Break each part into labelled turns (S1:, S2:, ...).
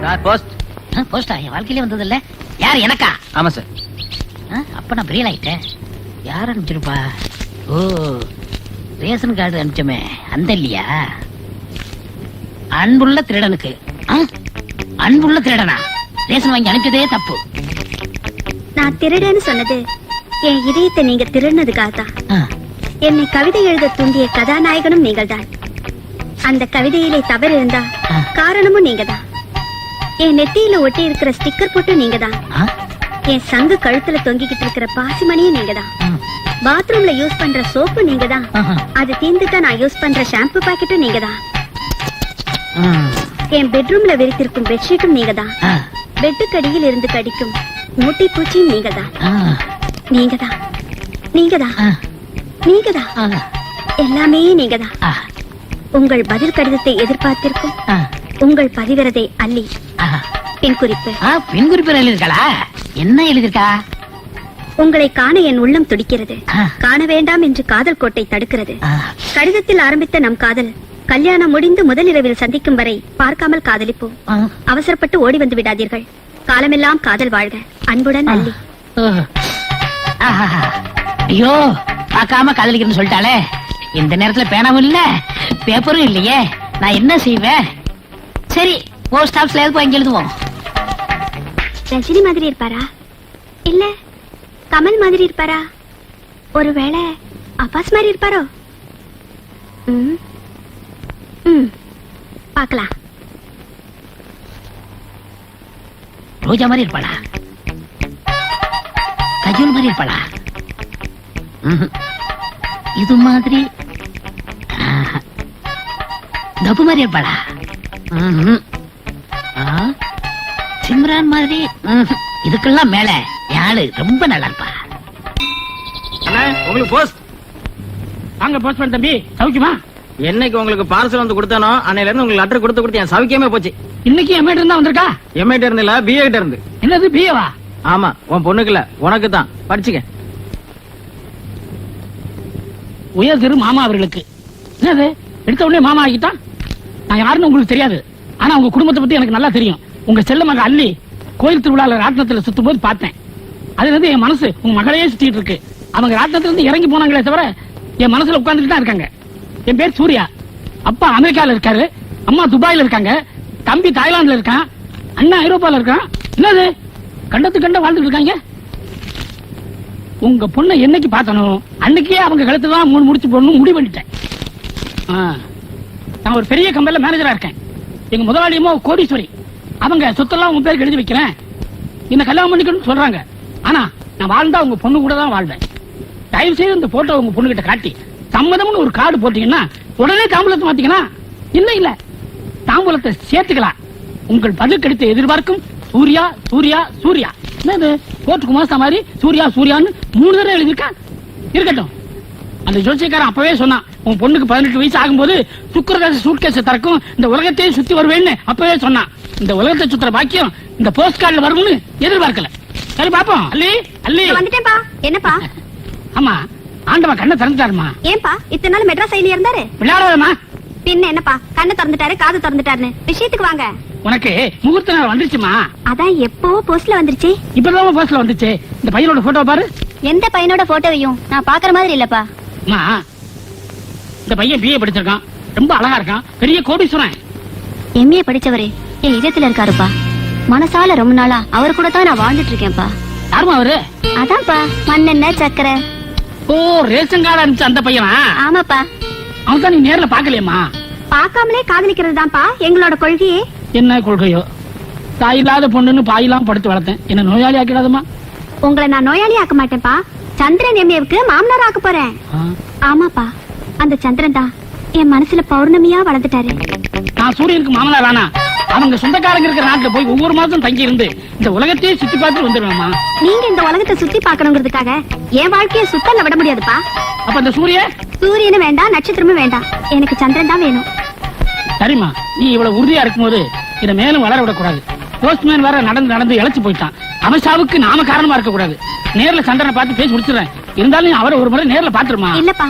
S1: Sir post.
S2: போஸ்டா? என் வாழ்க்கையிலே வந்தது இல்ல. யார்? எனக்கா?
S1: ஆமா சார்.
S2: அப்ப நான் பிரியல் ஆயிட்டேன். யார் அனுப்பிச்சிருப்பா? ஓ, ரேஷன் கார்டு அனுப்பிச்சோமே அந்த இல்லையா? அன்புள்ள திருடனுக்கு. அன்புள்ள திருடனா? ரேஷன் வாங்கி அனுப்பிச்சதே தப்பு.
S3: நான் திருடன்னு சொன்னது என் இதயத்தை நீங்க திருடினதுக்காக தான். என்னை கவிதை எழுத தூண்டிய கதாநாயகனும் நீங்கள் தான். அந்த கவிதையிலே தவறு இருந்தா காரணமும் நீங்க தான். என் நெத்தியில ஒட்டி இருக்கிற ஸ்டிக்கர் போட்டு நீங்க தான். என் சங்கு கழுத்துல தொங்கிக்கிட்டு இருக்கிற பாசிமணியும் நீங்க தான். பாத்ரூம்ல யூஸ் பண்ற சோப்பு நீங்க தான். அது தீர்ந்துட்டா நான் யூஸ் பண்ற ஷாம்பு பாக்கெட்டும் நீங்க தான். என் பெட்ரூம்ல விரித்திருக்கும் பெட்ஷீட்டும் நீங்க தான். பெட்டுக்கடியில் இருந்து கடிக்கும் மூட்டை பூச்சியும் நீங்க தான். நீங்க தான், நீங்க தான், நீங்க தான், எல்லாமே நீங்க தான். உங்கள் பதில் கடிதத்தை எதிர்பார்த்திருக்கும் உங்கள் பதிவிரதை அல்லி. பின் குறிப்பு.
S2: பின் குறிப்பு எழுதிருக்கா? என்ன எழுதிருக்கா?
S3: உங்களை காண என் உள்ளம் துடிக்கிறது. காண வேண்டாம் என்று காதல் கோட்டை தடுக்கிறது. கடிதத்தில் ஆரம்பித்த நம் காதல் கல்யாணம் முடிந்து முதலிரவில் சந்திக்கும் வரை பார்க்காமல் காதலிப்போம். அவசரப்பட்டு ஓடி வந்து விடாதீர்கள். காலமெல்லாம் காதல் வாழ்க. அன்புடன் அல்லி.
S2: ஐயோ, பார்க்காம காதலிக்கிறேன்னு சொல்லிட்டாலே. இந்த நேரத்துல பேனாவும் இல்ல, பேப்பரும் இல்லையே. நான் என்ன செய்வேன்? சரி, போஸ்ட் ஆபீஸ்ல எதுக்கு வாங்கி எழுதுவோம்.
S3: ரஜினி மாதிரி இருப்பாரா? இல்ல கமல் மாதிரி இருப்பாரா? ஒருவேளை அப்பாஸ் மாதிரி இருப்பாரோ? பார்க்கலாம்.
S2: ரோஜா மாதிரி இருப்பாளா? கஜோல் மாதிரி இருப்பாளா? இது மாதிரி தப்பு மாதிரி இருப்பாளா? சிம்ரான் மாதிரி? இதுக்கெல்லாம் மேல யாரு ரொம்ப நல்லா இருப்பா.
S1: உங்களுக்கு போஸ்ட்.
S4: வாங்க போஸ்ட்மேன் தம்பி, சௌக்கியமா?
S1: என்னைக்கு உங்களுக்கு பார்சல் வந்து கொடுத்தானோ அன்னையில இருந்து உங்களுக்கு லெட்டர் கொடுத்து என் சௌக்கியமே போச்சு.
S4: இன்னைக்கு எம்ஏ இருந்தா வந்திருக்கா?
S1: எம்ஏ இருந்தில்ல, பிஏ கிட்ட இருந்து.
S4: என்னது பிஏவா?
S1: ஆமா, உன் பொண்ணுக்கு இல்ல, உனக்கு தான். படிச்சுக்க.
S4: உயர் திரு மாமா அவர்களுக்கு. என்னது எடுத்த உடனே மாமா ஆகிட்டான்? நான் யாருன்னு உங்களுக்கு தெரியாது, ஆனா உங்க குடும்பத்தை பத்தி எனக்கு நல்லா தெரியும். உங்க செல்ல மக அல்லி கோயில் திருவிழால ராட்டினத்துல சுத்தும் போது பார்த்தேன். அதுல இருந்து என் மனசு உங்க மகளையே சுத்திட்டு இருக்கு. அவங்க ராட்டினத்துல இருந்து இறங்கி போனாங்களே தவிர என் மனசுல உட்கார்ந்துட்டு தான் இருக்காங்க. என் பேர் சூர்யா. அப்பா அமெரிக்கால இருக்காரு, அம்மா துபாயில இருக்காங்க, தம்பி தாய்லாந்துல இருக்கான், அண்ணா ஐரோப்பால இருக்கான். என்னது கண்டத்து கண்ட வாழ்ந்துட்டு இருக்காங்க. உங்க பொண்ணை என்னைக்கு பார்த்தனோ அன்னைக்கே அவங்க கழுத்துல தான் 3 முடிச்சு போடணும் முடிவு பண்ணிட்டேன். நான் ஒரு பெரிய கம்பெனில மேனேஜரா இருக்கேன். எங்க முதலாளியமோ கோடீஸ்வரி. அவங்க சொத்தெல்லாம் உங்க பேருக்கு எழுதி வைக்கிறேன், என்ன கல்யாணம் பண்ணிக்கணும்னு சொல்றாங்க. ஆனா நான் வாழ்ந்தா உங்க பொண்ணு கூட தான் வாழ்வேன். தயவு செய்து இந்த போட்டோ உங்க பொண்ணு கிட்ட காட்டி சம்மதம்னு ஒரு கார்டு போட்டீங்கன்னா உடனே தாம்பூலத்தை மாத்திக்கலாம். இல்ல தாம்பூலத்தை சேர்த்துக்கலாம். உங்கள் பதில் கிடைத்த எதிர்பார்க்கும் சூர்யா சூர்யா சூர்யா. என்னது கோர்ட்டுக்கு மாசா மாதிரி சூர்யா சூர்யான்னு 3 தடவை எழுதிருக்கா? இருக்கட்டும். அந்த ஜோசியக்காரன் அப்பவே சொன்னான், உன் பொண்ணுக்கு 18 வயசு ஆகும்போது சுக்கரதாச சூட்கேஸை திறக்கும், இந்த உலகத்தையே சுத்தி வருவேன்னு அப்பவே சொன்னான். இந்த உலகத்தை சுத்துற பாக்கியம் இந்த போஸ்ட் கார்டுல வரும்னு எதிர்பார்க்கல. சரி பாப்போம். அல்லி அல்லி
S3: வந்துட்டேன்பா. என்னப்பா?
S4: ஆமா, ஆண்டவா கண்ணை திறந்துட்டாருமா.
S3: ஏன்பா இத்தனை நாள் மெட்ராஸ் ஐலியா இருந்தாரு?
S4: விளையாடாதமா.
S3: பின்ன என்னப்பா, கண்ணை திறந்துட்டாரு காது திறந்துட்டாருன்னு விஷயத்துக்கு வாங்க.
S4: உனக்கு முகூர்த்த நேரம் வந்துருச்சுமா?
S3: அதான் எப்போ போஸ்ட்ல வந்துருச்சு.
S4: இப்பதான் போஸ்ட்ல வந்துச்சு. இந்த பையனோட போட்டோ பாரு.
S3: எந்த பையனோட போட்டோவையும் நான் பாக்குற மாதிரி இல்லப்பா.
S4: இந்த பையன் பிஏ படிச்சிருக்கான், ரொம்ப அழகா இருக்கான், பெரிய கோடீஸ்வரன்.
S3: எம்ஏ படிச்சவரு என் இதயத்துல இருக்காருப்பா. மனசால ரொம்ப நாளா அவர் கூட தான் நான் வாழ்ந்துட்டு இருக்கேன்ப்பா.
S4: யாருமா அவரு?
S3: அதான்ப்பா மண்ணெண்ணெய் சக்கரை.
S4: ஓ, ரேஷன் கார்டு அனுப்பிச்ச அந்த பையனா?
S3: ஆமாப்பா.
S4: அவன் தான் நீ நேர்ல பாக்கலையம்மா?
S3: பாக்காமலே காதலிக்கிறது தான்ப்பா எங்களோட கொள்கையே.
S4: என்ன கொள்கையோ? தாய் இல்லாத பொண்ணுன்னு பாயெல்லாம் படுத்து வளர்த்தேன், என்ன நோயாளி ஆக்கிடாதமா?
S3: உங்களை நான் நோயாளி ஆக்க மாட்டேன்ப்பா. சந்திரன் எம்ஏவுக்கு மாமனார் ஆக்க போறேன். ஆமாப்பா, அந்த சந்திரன் தான் என் மனசுல பௌர்ணமியா வளர்ந்துட்டாரு.
S4: நான் சூரியனுக்கு மாமனார் ஆனா அவங்க சொந்தக்காரங்க இருக்கிற நாட்டுல போய் ஒவ்வொரு மாசம் தங்கி இருந்து இந்த உலகத்தையே சுத்தி பார்த்து வந்துடுவேமா?
S3: நீங்க இந்த உலகத்தை சுத்தி பார்க்கணுங்கிறதுக்காக என் வாழ்க்கையை சுத்தல விட முடியாதுப்பா.
S4: அப்ப இந்த சூரியனும்
S3: வேண்டாம், நட்சத்திரமும் வேண்டாம், எனக்கு சந்திரன் தான் வேணும்.
S4: சரிம்மா, நீ இவ்வளவு உறுதியா இருக்கும்போது இதை மேலும் வளர விடக்கூடாது. போஸ்ட்மேன் வேற நடந்து நடந்து இழைச்சு போயிட்டான். அமசாவுக்கு நாம காரணமா இருக்க கூடாது. நேர்ல சந்திரனை பார்த்து பேசி முடிச்சிடறேன். இருந்தாலும் அவரை ஒரு முறை நேர்ல பாத்துருமா?
S3: இல்லப்பா,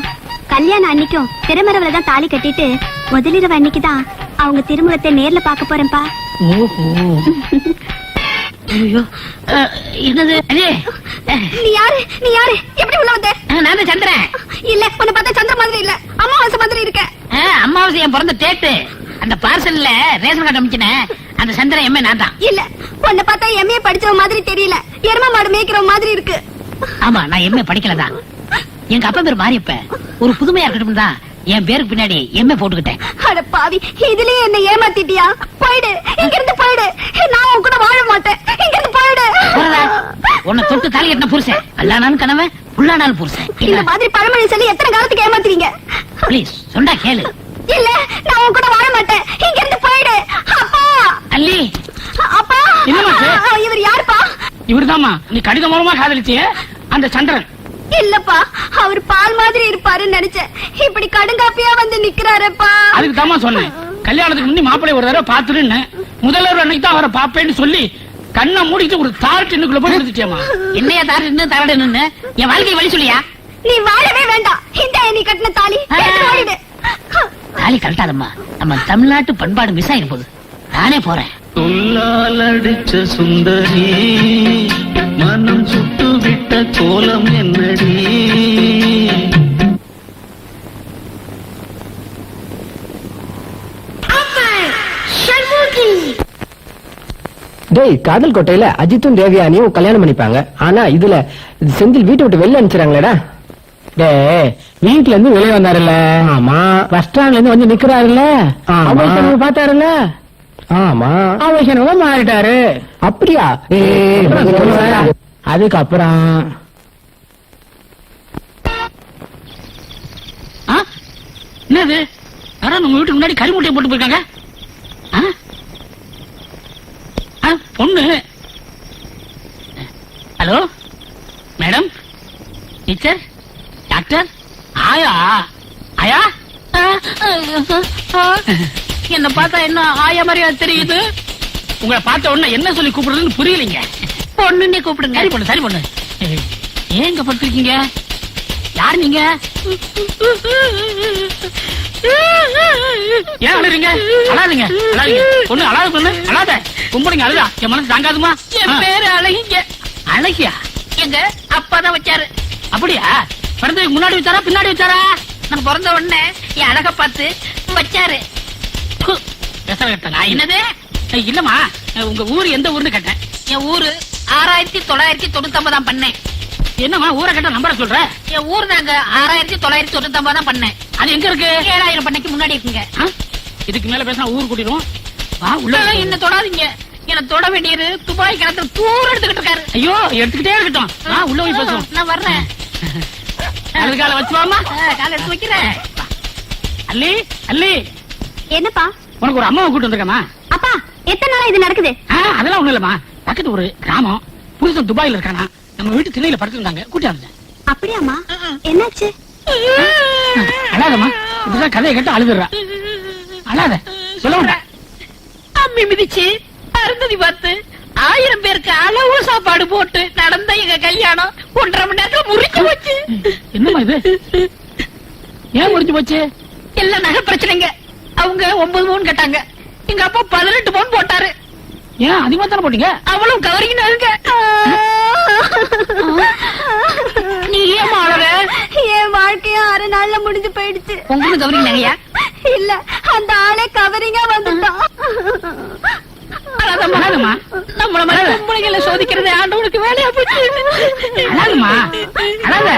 S3: கல்யாணம் அன்னைக்கும் திருமரவுல தான் தாலி கட்டிட்டு முதலிரவு அன்னைக்குதான் அவங்க திருமணத்தை நேர்ல பாக்க போறேன்ப்பா.
S2: ஓஹோ ஐயோ என்னது அடே,
S3: நீ யாரு நீ யாரு எப்படி உள்ள வந்த?
S2: நான் தான் சந்திரன்.
S3: இல்ல உன்னை பார்த்தா சந்திர மாதிரி இல்ல அமாவாசை மாதிரி இருக்க.
S2: அம்மாவாசை என் பிறந்த டேட்டு. அந்த பார்சல்ல ரேஷன் கார்டு அமைச்சின அந்த சந்திரன் எம்ஏ நான் தான்.
S3: இல்ல உன்னை பார்த்தா எம்ஏ படிச்சவ மாதிரி தெரியல, எரும மாடு மேய்க்கிற மாதிரி இருக்கு.
S2: ஆமா நான் எம்ஏ படிக்கலதான். எங்க அப்பா பேர் மாரியப்ப. ஒரு புதுமையா இருக்கட்டும் தான் என் பேருக்கு பின்னாடி எம்ஏ போட்டுக்கிட்டேன்.
S3: அட பாவி, இதுலயே என்ன ஏமாத்திட்டியா? போயிடு, இங்க இருந்து போயிடு. நான் உன் கூட வாழ மாட்டேன். இங்க இருந்து போயிடு.
S2: போறதா? உன்னை தொட்டு தாலி கட்டின புருஷன் அல்லானாலும் கணவன் புல்லானாலும் புருஷன்.
S3: இந்த மாதிரி பழமொழி சொல்லி எத்தனை காலத்துக்கு ஏமாத்துவீங்க?
S2: ப்ளீஸ் சொன்னா கேளு.
S3: இல்ல நான் உன் கூட வாழ மாட்டேன். இங்க இருந்து போயிடு. அப்பா
S2: அல்லி
S3: அப்பா
S4: என்னம்மா?
S3: இவர் யாருப்பா?
S4: இவர்தாம்மா நீ கடிதம் மூலமா காதலிச்சியே அந்த சந்திரன்.
S3: இல்லப்பா, அவர் பால் மாதிரி இருப்பாருன்னு நினைச்சேன். இப்படி கடுங்காப்பியா வந்து நிக்கிறாரப்பா.
S4: அதுக்கு தாமா சொன்னேன், கல்யாணத்துக்கு முன்னே மாப்பிள்ளை ஒரு தடவை பாத்துருன்னு. முதல்வர் அன்னைக்கு தான் அவரை பாப்பேன்னு சொல்லி கண்ணை மூடிட்டு ஒரு தார் டின்னுக்குள்ள போய் எடுத்துட்டியம்மா.
S2: என்னையா தாரு தரடுன்னு என் வாழ்க்கை வழி சொல்லியா?
S3: நீ வாழவே வேண்டாம். இந்த நீ கட்டின தாலி எடுத்து ஓடிடு.
S2: தாலி கழட்டாதம்மா, நம்ம தமிழ்நாட்டு பண்பாடு மிஸ் ஆயிரு போகுது. நானே போறேன்.
S5: சொல்லால் அடிச்ச சுந்தரி மனம் சுட்டு விட்ட கோலம் என்னடி?
S6: டேய், காதல் கோட்டையில அஜித்தும் தேவியானியும் கல்யாணம் பண்ணிப்பாங்க. ஆனா இதுல செந்தில் வீட்டை விட்டு வெளில அனுப்பிச்சாங்களேடா. டேய், வீட்டுல இருந்து வெளியே வந்தாருல்ல? ஆமா. பஸ் ஸ்டாண்ட்ல இருந்து வந்து நிக்கிறாருல்ல? பாத்தாருல்ல? ஆமா. அவசரமா மாறிட்டாரு. அப்படியா? அதுக்கப்புறம்
S4: என்னது யாரும் உங்க வீட்டுக்கு முன்னாடி கறிமுட்டையை போட்டு போயிருக்காங்க? பொண்ணு. ஹலோ மேடம், டீச்சர், டாக்டர், ஆயா ஆயா.
S2: என்ன பார்த்தா என்ன ஆயா மாதிரியா தெரியுது?
S4: உங்களை பார்த்த உடனே என்ன சொல்லி கூப்பிடுறதுன்னு புரியலீங்க.
S2: பொண்ணுன்னே கூப்பிடுங்க.
S4: சரி பொண்ணு, சரி பொண்ணு. ஏங்க படுத்திருக்கீங்க? யார் நீங்க? ஏன் அழுறீங்க? அழாதீங்க, அழாதீங்க. பொண்ணு அழாத, பொண்ணு அழாத. கும்பிடுங்க, அழுதா என் மனசு தாங்காதுமா.
S2: என் பேரு அழகிங்க.
S4: அழகியா?
S2: எங்க அப்பாதான் வச்சாரு.
S4: அப்படியா? பிறந்ததுக்கு முன்னாடி வச்சாரா பின்னாடி வச்சாரா?
S2: நான் பிறந்த உடனே என் அழக பார்த்து வச்சாரு.
S4: என்னது? இல்லம்மா, உங்க ஊர் எந்த ஊர்னு கேட்டேன்.
S2: என் ஊரு 6999 பண்ணேன்.
S4: என்னம்மா ஊரை கேட்ட நம்பரை சொல்ற?
S2: என் ஊர் தாங்க 6999 பண்ணேன்.
S4: அது எங்க இருக்கு?
S2: 7000 பண்ணைக்கு முன்னாடி இருக்குங்க.
S4: இதுக்கு மேல பேசினா ஊர் கூட்டிடுவோம். வா உள்ள.
S2: என்ன தொடாதீங்க. என்ன தொட வேண்டியது துபாய் கிணத்துல தூர் எடுத்துக்கிட்டு இருக்காரு.
S4: ஐயோ, எடுத்துக்கிட்டே இருக்கட்டும். உள்ள போய் பேசுவோம்.
S2: நான் வர்றேன்.
S4: அதுக்கால வச்சுவாமா?
S2: கால எடுத்து வைக்கிறேன்.
S4: அல்லி, அல்லி,
S3: என்னப்பா?
S4: உனக்கு ஒரு அம்மாவை கூட்டு வந்திருக்கமா?
S3: அப்பா, எத்தனை நாளா இது நடக்குது?
S4: அதெல்லாம் ஒண்ணு இல்லம்மா. பக்கத்து ஒரு கிராமம், புருஷன் துபாயில இருக்கானா, நம்ம வீட்டு திணையில படுத்திருந்தாங்க, கூட்டி வந்தேன்.
S3: அப்படியாமா? என்னாச்சு?
S4: அழாதம்மா, இப்படிதான் கதையை கேட்டு அழுதுறா. அழாத, சொல்ல விட.
S2: அம்மி மிதிச்சு அருந்ததி பார்த்து 1000 பேருக்கு அளவு சாப்பாடு போட்டு நடந்த எங்க கல்யாணம் 1.5 மணி நேரத்துல முறிஞ்சு போச்சு.
S4: என்னம்மா இது? ஏன் முடிஞ்சு போச்சு?
S2: எல்லாம் நகை பிரச்சனைங்க. அவங்க 9 பவுன் கேட்டாங்க. எங்க அப்பா 18 பவுன் போட்டாரு.
S4: ஏன் அதிகமா தானே போட்டீங்க?
S2: அவ்வளவு கவரிங்க. நீ ஏன் அழற?
S3: என் வாழ்க்கையும் 6 நாள்ல முடிஞ்சு போயிடுச்சு.
S2: உங்களுக்கு கவரிங் நகையா?
S3: இல்ல, அந்த ஆளே கவரிங்கா வந்துட்டான்.
S4: அழாதம்மா.
S2: நம்மள மாதிரி பொம்பளைங்களை சோதிக்கிறது ஆண்டவனுக்கு வேலையா போச்சு.
S4: அழாதம்மா, அழாத.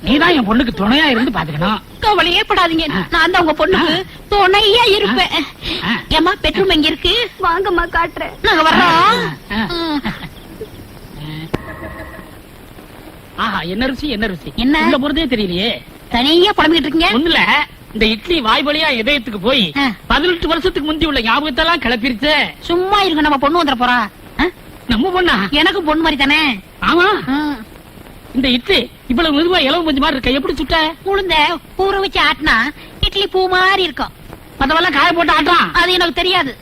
S4: நீதான் என் பொண்ணுக்கு துணையா இருந்து பாத்துக்கணும்.
S2: கவலையே படாதீங்க, நான் தான் உங்க பொண்ணுக்கு துணையா இருப்பேன். ஏமா பெட்ரூம் எங்க இருக்கு?
S3: வாங்கம்மா, காட்டுறேன்.
S2: நாங்க வர்றோம்.
S4: ஆஹா, என்ன ருசி, என்ன ருசி.
S2: என்ன?
S4: உள்ள போறதே தெரியலையே.
S2: தனியா புலம்பிக்கிட்டு இருக்கீங்க?
S4: ஒண்ணுல இந்த இட்லி வாய்வழியா இதயத்துக்கு போய் 18 வருஷத்துக்கு முந்தி உள்ள ஞாபகத்தை எல்லாம் கிளப்பிருச்சு.
S2: சும்மா இருக்க, நம்ம பொண்ணு வந்துட போறா.
S4: நம்ம பொண்ணா?
S2: எனக்கு பொண்ணு மாதிரி தானே.
S4: ஆமா. இந்த இட்லி இவ்வளவு மெதுவா இளவு பஞ்சு மாதிரி இருக்க, எப்படி சுட்ட?
S2: உளுந்த ஊற வச்சு ஆட்டினா இட்லி பூ மாதிரி இருக்கும்.
S4: மத்தவெல்லாம் காய போட்டு ஆட்டான்.
S2: அது எனக்கு தெரியாது.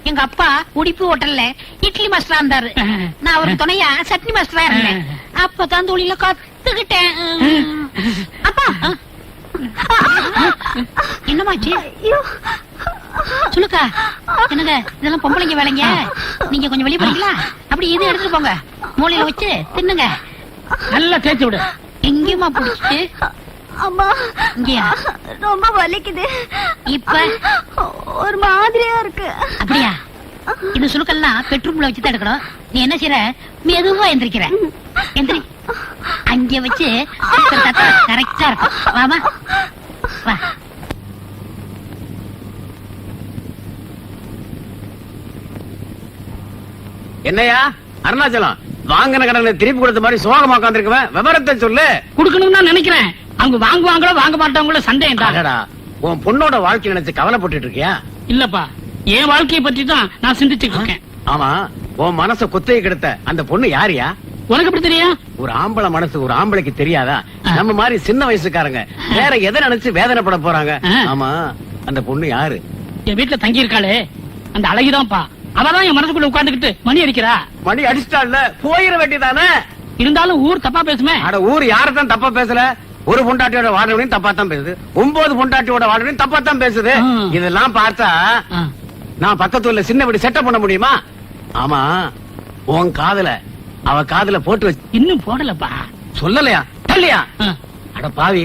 S2: எங்க அப்பா உடிப்பு ஹோட்டல்ல இட்லி மாஸ்டரா இருந்தாரு. நான் அவருக்கு துணையா சட்னி மாஸ்டரா இருந்தேன். அப்பதான் தொழில கத்துக்கிட்டேன். அப்பா, என்னமாச்சு?
S3: ஐயோ,
S2: சுலுக்கா என்னங்க இதெல்லாம் பொம்பளைங்க வேலைங்க. நீங்க கொஞ்சம் வெளியே போறீங்களா? அப்படி இது எடுத்துட்டு போங்க, மூலையில வச்சு தின்னுங்க.
S4: நல்லா தேய்ச்சி விடு.
S2: எங்கேயுமா பிடிச்சிட்டு?
S3: அம்மா
S2: இங்கயா?
S3: ரொம்ப வலிக்குது.
S2: இப்ப
S3: ஒரு மாதிரியா இருக்கு.
S2: அப்படியா? இந்த சுலுக்கெல்லாம் பெட்ரூம்ல வச்சு தான் எடுக்கணும். நீ என்ன செய்யற, மெதுவா எந்திரிக்கிற. எந்திரி, அங்க வச்சு கரெக்டா இருக்கும். வாமா வா.
S1: என்னையா அருணாச்சலம், வாங்கின கடனை திருப்பி கொடுத்த மாதிரி சோகமா உட்காந்துருக்குவேன், விவரத்தை சொல்லு.
S4: குடுக்கணும்னு தான் நினைக்கிறேன். அவங்க வாங்குவாங்களோ வாங்க மாட்டாங்களோ சந்தேகம் தான்.
S1: அடடா, உன் பொண்ணோட வாழ்க்கை நினைச்சு கவலைப்பட்டு இருக்கியா?
S4: இல்லப்பா, என் வாழ்க்கையை பற்றி தான் நான் சிந்திச்சுட்டு இருக்கேன்.
S1: ஆமா, உன் மனச குத்தையை கெடுத்த அந்த பொண்ணு யாரியா?
S4: உனக்கு எப்படி தெரியும்?
S1: ஒரு ஆம்பளை மனசு ஒரு ஆம்பளைக்கு தெரியாதா? நம்ம மாதிரி சின்ன வயசுக்காரங்க வேற எதை நினைச்சு வேதனைப்பட போறாங்க? ஆமா, அந்த பொண்ணு யாரு?
S4: என் வீட்டுல தங்கி இருக்காளே அந்த அழகிதான்ப்பா. அவதான் என் மனசுக்குள்ள உட்கார்ந்துகிட்டு மணி அடிக்கிறா.
S1: மணி அடிச்சிட்டால போயிட வேண்டியதானே.
S4: இருந்தாலும் ஊர் தப்பா பேசுமே.
S1: அட, ஊர் யாரதான் தப்பா பேசல? ஒரு பொண்டாட்டியோட வாழவனையும் தப்பா தான் பேசுது, 9 பொண்டாட்டியோட வாழவனையும் தப்பா தான் பேசுது. இதெல்லாம் பார்த்தா நான் பக்கத்து ஊர்ல சின்ன வீடு செட்டப் பண்ண முடியுமா? ஆமா, உன் காதுல அவ காதுல போட்டு வச்சு
S4: இன்னும் போடலப்பா.
S1: சொல்லலையா? தள்ளியா? அட பாவி,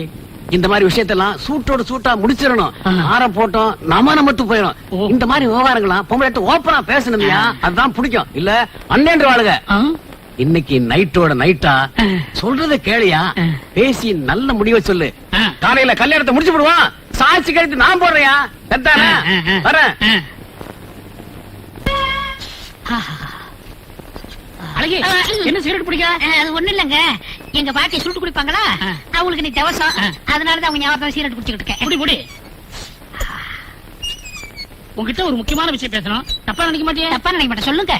S1: இந்த மாதிரி விஷயத்தெல்லாம் சூட்டோட சூட்டா முடிச்சிடணும். ஆரம் போட்டோம் நமத்து போயிடும். இந்த மாதிரி விவகாரங்களாம் பொம்பளை ஓப்பனா பேசணும்யா, அதுதான் பிடிக்கும். இல்ல அண்ணேன்று வாழுங்க. இன்னைக்கு நைட்டோட நைட்டா சொல்றத கேளியா, பேசி நல்ல முடிவை சொல்லு. காலையில கல்யாணத்தை முடிச்சு விடுவான், சாட்சி கழித்து நான் போடுறியா? வரேன்.
S4: அழகி, என்ன சிகரெட் பிடிக்க?
S2: அது ஒண்ணு இல்லங்க, எங்க பாட்டி சுருட்டு குடிப்பாங்களா, அவங்களுக்கு நீ தவசம், அதனாலதான் அவங்க ஞாபகம் சீரட் குடிச்சுக்கிட்டு இருக்கேன்.
S4: முடி முடி. உங்ககிட்ட ஒரு முக்கியமான விஷயம் பேசணும். தப்பா நினைக்க மாட்டியா?
S2: தப்பா நினைக்க மாட்டேன், சொல்லுங்க.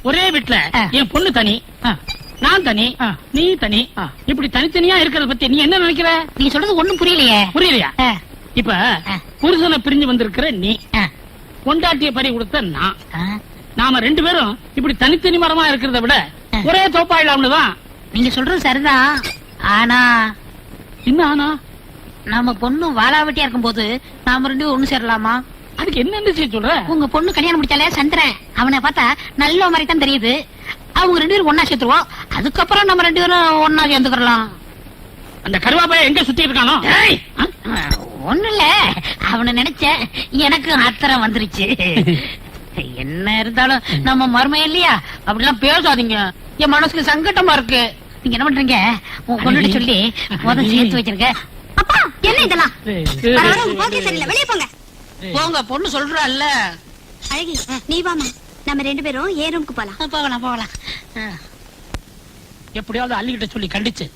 S4: ஒரே வீட்டுல என் பொண்ணு தனி, நான் தனி, நீ தனி, இப்படி தனித்தனியா இருக்கிறத பத்தி நீ என்ன நினைக்கிற?
S2: நீங்க சொல்றது ஒண்ணும் புரியலையே.
S4: புரியலையா? இப்ப புருஷனை பிரிஞ்சு வந்திருக்கிற நீ, பொண்டாட்டிய பறி கொடுத்த நான், நாம 2 பேரும் இப்படி தனித்தனி மரமா இருக்கிறத விட ஒரே தோப்பாயிடலாம்னுதான்.
S2: நீங்க சொல்றது சரிதான். ஆனா
S4: என்ன ஆனா?
S2: நம்ம பொண்ணு வாழாவட்டியா இருக்கும் போது நாம 2 பேரும் ஒண்ணு சேரலாமா?
S4: அதுக்கு என்ன செய்ய சொல்ற?
S2: உங்க பொண்ணு கல்யாணம் முடிச்சாலே சந்திரன், அவனை பார்த்தா நல்ல மாதிரி தான் தெரியுது. அவங்க 2 பேரும் ஒன்னா சேர்த்துருவோம், அதுக்கப்புறம் நம்ம 2 பேரும் ஒன்னா சேர்ந்துக்கலாம்.
S4: அந்த கருவாப்பைய எங்க சுத்தி இருக்கானோ?
S2: ஒண்ணு இல்ல, அவனை நினைச்ச எனக்கு ஆத்திரம் வந்துருச்சு. என்ன இருந்தாலும் நம்ம மருமையா இல்லையா, அப்படிலாம் பேசாதீங்க, என் மனசுக்கு சங்கட்டமா இருக்கு. நீங்க என்ன பண்றீங்க, உங்க பொண்ணு சொல்லி முதல் சேர்த்து வச்சிருக்க.
S3: அப்பா, என்ன இதெல்லாம்? வர வர உங்க போக்கே சரியில்லை, வெளியே போங்க.
S2: உங்க பொண்ணு சொல்றாள்ல.
S3: அழகி, நீ வாமா, நம்ம 2 பேரும் ஏ ரூமுக்கு போலாம்.
S2: போகலாம் போகலாம்.
S4: எப்படியாவது அள்ளிக்கிட்ட சொல்லி கண்டிச்சு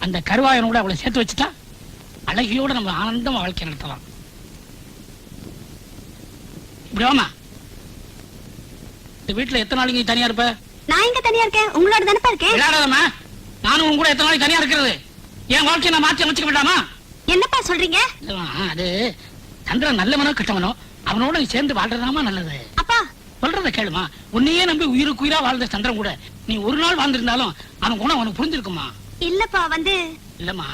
S4: அந்த கருவாயன் கூட அவளை சேர்த்து வச்சுட்டா அழகியோட நம்ம ஆனந்தமா வாழ்க்கை நடத்தலாம். இப்படி வாமா. இந்த வீட்டுல எத்தனை நாளைக்கு நீ தனியா இருப்ப?
S3: நான் எங்க தனியா இருக்கேன், உங்களோட தானப்பா இருக்கேன்.
S4: விளையாடாதம்மா, நானும் உன் கூட எத்தனை நாளைக்கு தனியா இருக்கிறது? என் வாழ்க்கையை நான் மாற்றி அமைச்சுக்க வேண்டாமா?
S3: என்னப்பா சொல்றீங்க?
S4: அது சந்திரன் நல்லவனோ கெட்டவனோ அவனோட நீ சேர்ந்து வாழ்றதாமா நல்லது.
S3: அப்பா
S4: சொல்றத கேளுமா. உன்னையே நம்பி உயிருக்கு உயிரா வாழ்ந்த சந்திரன் கூட நீ ஒரு நாள் வாழ்ந்திருந்தாலும் அவன் குணம் அவனுக்கு புரிஞ்சிருக்குமா?
S3: இல்லப்பா,
S4: இல்லம்மா,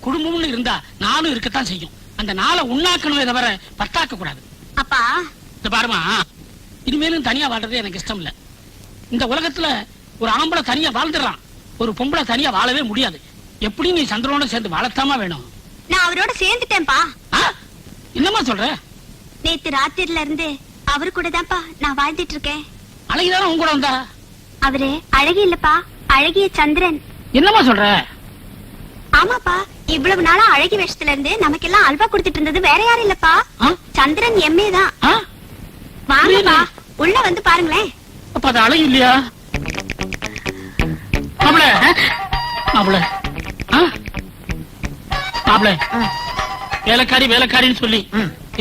S4: குடும்பம்னு இருந்தா நானும் இருக்கத்தான் செய்யும். அந்த நாளை உண்ணாக்கணுமே தவிர பத்தாக்க கூடாது.
S3: அப்பா
S4: இந்த பாருமா, இனிமேலும் தனியா வாழ்றது எனக்கு இஷ்டம் இல்ல. இந்த உலகத்துல ஒரு ஆம்பளை தனியா வாழ்ந்துடுறான், ஒரு பொம்பளை தனியா வாழவே முடியாது. எப்படி நீ சந்திரனோட சேர்ந்து வாழத்தாமா வேணும்.
S3: நான் அவரோட சேர்ந்துட்டேன்பா.
S4: என்னமா சொல்ற?
S3: நேத்து ராத்திரில இருந்து அவரு கூட தான்ப்பா நான் வாழ்ந்துட்டு இருக்கேன்.
S4: அழகிதானே உன் கூட வந்தா?
S3: அவரு அழகி இல்லப்பா, அழகிய சந்திரன்.
S4: என்னமா சொல்ற?
S3: ஆமாப்பா, இவ்வளவு நாளா அழகி வேஷத்துல இருந்து நமக்கெல்லாம் அல்வா கொடுத்துட்டு இருந்தது வேற யாரும் இல்லப்பா, சந்திரன் எம்ஏ தான். வாங்கப்பா, உள்ள வந்து பாருங்களேன்.
S4: அப்ப அது அழகு இல்லையா? மாப்பிள மாப்பிள மாப்பிள, வேலைக்காரி வேலைக்காரின்னு சொல்லி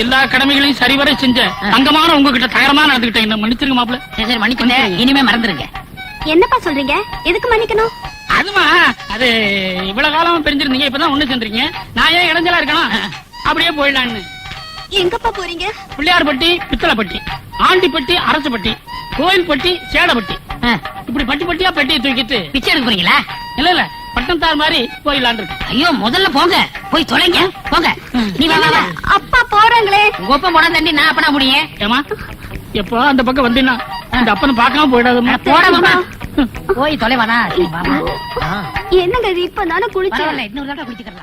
S4: எல்லா கடமைகளையும் சரிவரை செஞ்ச தங்கமான உங்ககிட்ட தகரமா நடந்துகிட்டேன். என்ன மன்னிச்சிருங்க மாப்பிள.
S2: சரி மன்னிக்கங்க, இனிமே மறந்துருங்க.
S3: என்னப்பா சொல்றீங்க? எதுக்கு மன்னிக்கணும்?
S4: அதுமா, அது இவ்வளவு காலம் பிரிஞ்சிருந்தீங்க, இப்பதான் ஒண்ணு சேர்ந்துருக்கீங்க. நான் ஏன் இடைஞ்சலா இருக்கணும், அப்படியே போயிடலான்னு.
S3: எங்கப்பா போறீங்க?
S4: பிள்ளையார்பட்டி, பித்தளைப்பட்டி, ஆண்டிப்பட்டி, அரசுப்பட்டி, கோயில்பட்டி, சேடப்பட்டி, இப்படி பட்டி பட்டியா பெட்டியை தூக்கிட்டு
S2: பிச்சை எடுக்க போறீங்களா?
S4: இல்ல இல்ல, பட்டம் தார் மாதிரி போயிடலான் இருக்கு.
S2: ஐயோ, முதல்ல போங்க, போய் தொலைங்க. போங்க நீ வா வா வா
S3: அப்பா போறாங்களே.
S2: உங்க ஒப்பம் போனா தண்டி நான் அப்பனா முடியும்
S4: ஏமா எப்போ அந்த பக்கம் வந்தீங்கன்னா அந்த அப்பனை பார்க்காம போயிடாதுமா.
S2: போட மாமா போய் தொலைவானா
S3: என்னங்க இது இப்ப தானே குளிச்சேன்.
S2: பரவாயில்ல இன்னொரு தடவை குளிச்சுக்கலாம்